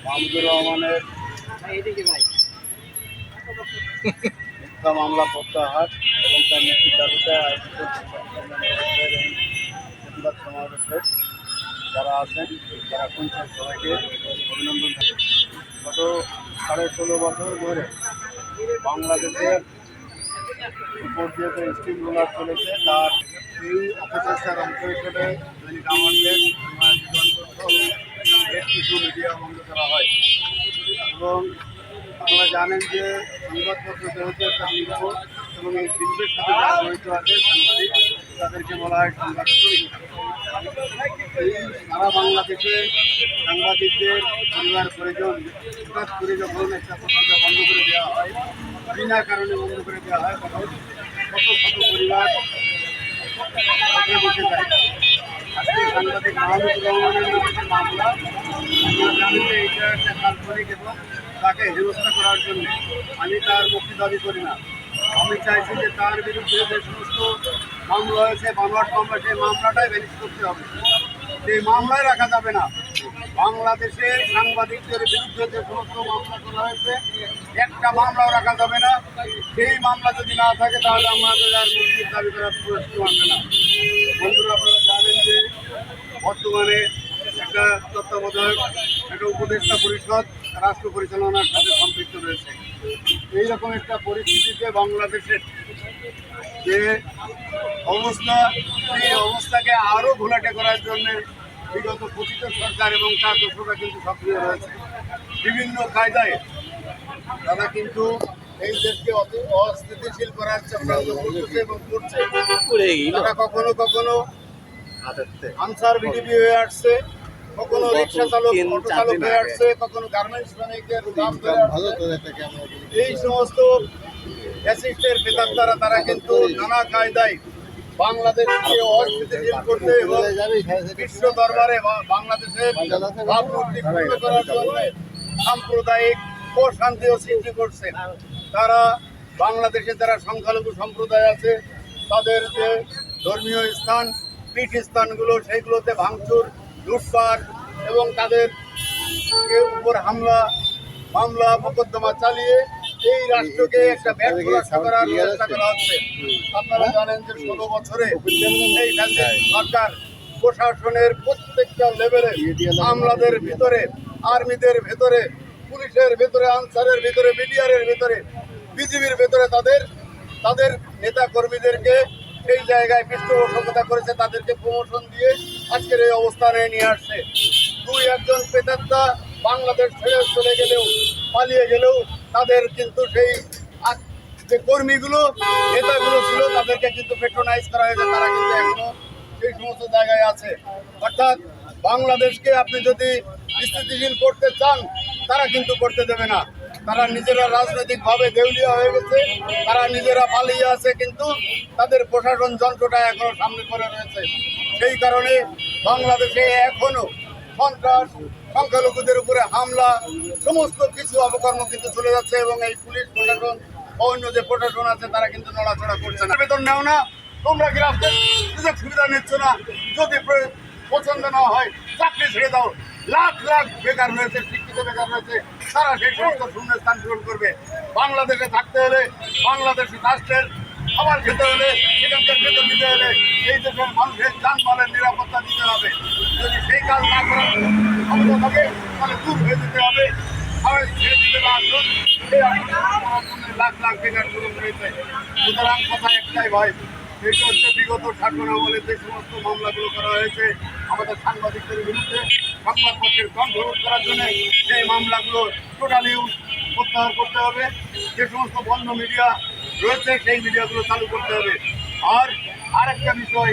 মাহমুদুর রহমানের মিথ্যা মামলা প্রত্যাহার এবং তার মুক্তির দাবিতে আয়োজিত প্রতিবাদ সমাবেশে যারা আছেন যারা শুনছেন সবাইকে অভিনন্দন জানাই। গত 16.5 বছর ধরে বাংলাদেশের উপর যে স্টিমগুলো চলেছে তার এই অপচেষ্টার অংশ হিসেবে দৈনিক আমার দেশ বেশ কিছু মিডিয়া বন্ধ করা হয় এবং আপনারা জানেন যে সংবাদপত্র যেহেতু একটা শিল্প এবং এই শিল্পের সাথে যারা জড়িত আছে সাংবাদিক তাদেরকে বলা হয় সাংবাদিক। সারা বাংলাদেশে সাংবাদিকদের পরিবার পরিজন হঠাৎ করে যখন একটা পত্রিকা বন্ধ করে দেওয়া হয়, বিনা কারণে বন্ধ করে দেওয়া হয়, তখন শত শত পরিবার বসে যায়। আজকে সাংবাদিক মাহমুদুর রহমানের নামে মামলা, আপনারা জানেন যে এটা একটা কাল্পনিক এবং তাকে হেনস্থা করার জন্য আমি তার মুক্তি দাবি করি না। আমি চাইছি যে তার বিরুদ্ধে যে সমস্ত মামলা হয়েছে, বানোয়াট মামলা, সেই মামলাটাই ভ্যানিশ করতে হবে। সেই মামলায় রাখা যাবে না। বাংলাদেশে সাংবাদিকদের বিরুদ্ধে যে সমস্ত মামলা করা হয়েছে, একটা মামলাও রাখা যাবে না। সেই মামলা যদি না থাকে তাহলে আমাদের আর মুক্তির দাবি করার প্রশ্ন আসবে না। বন্ধুরা, আপনারা জানেন যে বর্তমানে একটা তত্ত্বাবধায়ক একটা উপদেষ্টা পরিষদ রাষ্ট্র পরিচালনার সাথে সম্পৃক্ত রয়েছে। এইরকম একটা পরিস্থিতিতে বাংলাদেশের যে অবস্থা, সেই অবস্থাকে আরও ঘোলাটে করার জন্য বিগত 25 সরকার এবং তার দোষরা কিন্তু সক্রিয় রয়েছে। বিভিন্ন কায়দায় তারা কিন্তু এই দেশকে অস্থিতিশীল করার চক্রান্ত করছে এবং করছে। তারা কখনো কখনো আনসার ভিডিপি হয়ে আসছে, কখনো রিক্সা চালক, অটো চালক হয়ে আসছে, কখনো গার্মেন্টস শ্রমিকদের এই সমস্ত অ্যাসিস্টের বেতার তারা কিন্তু নানা কায়দায় বাংলাদেশকে অস্থিতিশীল করতে এবং বিশ্ব দরবারে বাংলাদেশের ভাবমূর্তি ক্ষুণ্ণ করার জন্য সাম্প্রদায়িক অশান্তিও সৃষ্টি করছে। তারা বাংলাদেশে যারা সংখ্যালঘু সম্প্রদায় আছে তাদের যে ধর্মীয় স্থান, পীঠস্থানগুলো, সেইগুলোতে ভাঙচুর, লুটপাট এবং তাদের উপর মামলা মোকদ্দমা চালিয়ে এই রাষ্ট্রকে একটা ব্যর্থ রাষ্ট্র করার চেষ্টা করা হচ্ছে। আপনারা জানেন যে 16 বছরে এই সরকার প্রশাসনের প্রত্যেকটা লেভেলে আমলাদের ভিতরে, আর্মিদের ভেতরে, পুলিশের ভেতরে, আনসারের ভিতরে, বিডিআরের ভেতরে, বিজিবির ভেতরে তাদের নেতা কর্মীদেরকে সেই জায়গায় পৃষ্ঠপোষকতা করেছে, তাদেরকে প্রমোশন দিয়ে আজকের এই অবস্থানে নিয়ে আসছে। 2-1 প্রেতাত্মা বাংলাদেশ ছেড়ে চলে গেলেও, পালিয়ে গেলেও তাদের কিন্তু সেই যে কর্মীগুলো, নেতাগুলো ছিল তাদেরকে কিন্তু পেট্রোনাইজ করা হয়েছে। তারা কিন্তু এখনো সেই সমস্ত জায়গায় আছে। অর্থাৎ বাংলাদেশকে আপনি যদি স্থিতিশীল করতে চান, তারা কিন্তু করতে দেবে না। তারা নিজেরা রাজনৈতিকভাবে দেউলিয়া হয়ে গেছে, তারা নিজেরা পালিয়ে আছে, কিন্তু তাদের প্রশাসন যন্ত্রটা এখনো সামনে করে রয়েছে। সেই কারণে বাংলাদেশে এখনো সন্ত্রাস, সংখ্যালঘুদের উপরে হামলা, সমস্ত কিছু অপকর্ম কিন্তু চলে যাচ্ছে এবং এই পুলিশ প্রশাসন, অন্য যে প্রশাসন আছে তারা কিন্তু নড়াচড়া করছে না। বেতন নেও না, তোমরা কি রাষ্ট্রের সুযোগ সুবিধা নিচ্ছ না? যদি পছন্দ না হয় চাকরি ছেড়ে দাও। লাখ লাখ বেকার রয়েছে, শিক্ষিত বেকার রয়েছে, তারা সেই সমস্ত শূন্যস্থান পূরণ করবে। বাংলাদেশে থাকতে হলে, বাংলাদেশে রাষ্ট্রের খাবার খেতে হলে, এখানকার বেতন দিতে হলে এই দেশের মানুষের যানবাহনের নিরাপত্তা দিতে হবে। যদি সেই কাজ না করার ক্ষমতা থাকে তাহলে দূর হয়ে যেতে হবে। সবাই ছেড়ে দিতে না আসুন, এই লাখ লাখ বেকার পূরণ রয়েছে। সুতরাং কথা একটাই ভাই, সেটা হচ্ছে বিগত শাসন আমলে যে সমস্ত মামলাগুলো করা হয়েছে আমাদের সাংবাদিকদের বিরুদ্ধে, সংবাদপত্রের কণ্ঠ রোধ করার জন্য সেই মামলাগুলো টোটালি প্রত্যাহার করতে হবে। যে সমস্ত বন্ধ মিডিয়া রয়েছে সেই মিডিয়াগুলো চালু করতে হবে। আর আরেকটা বিষয়,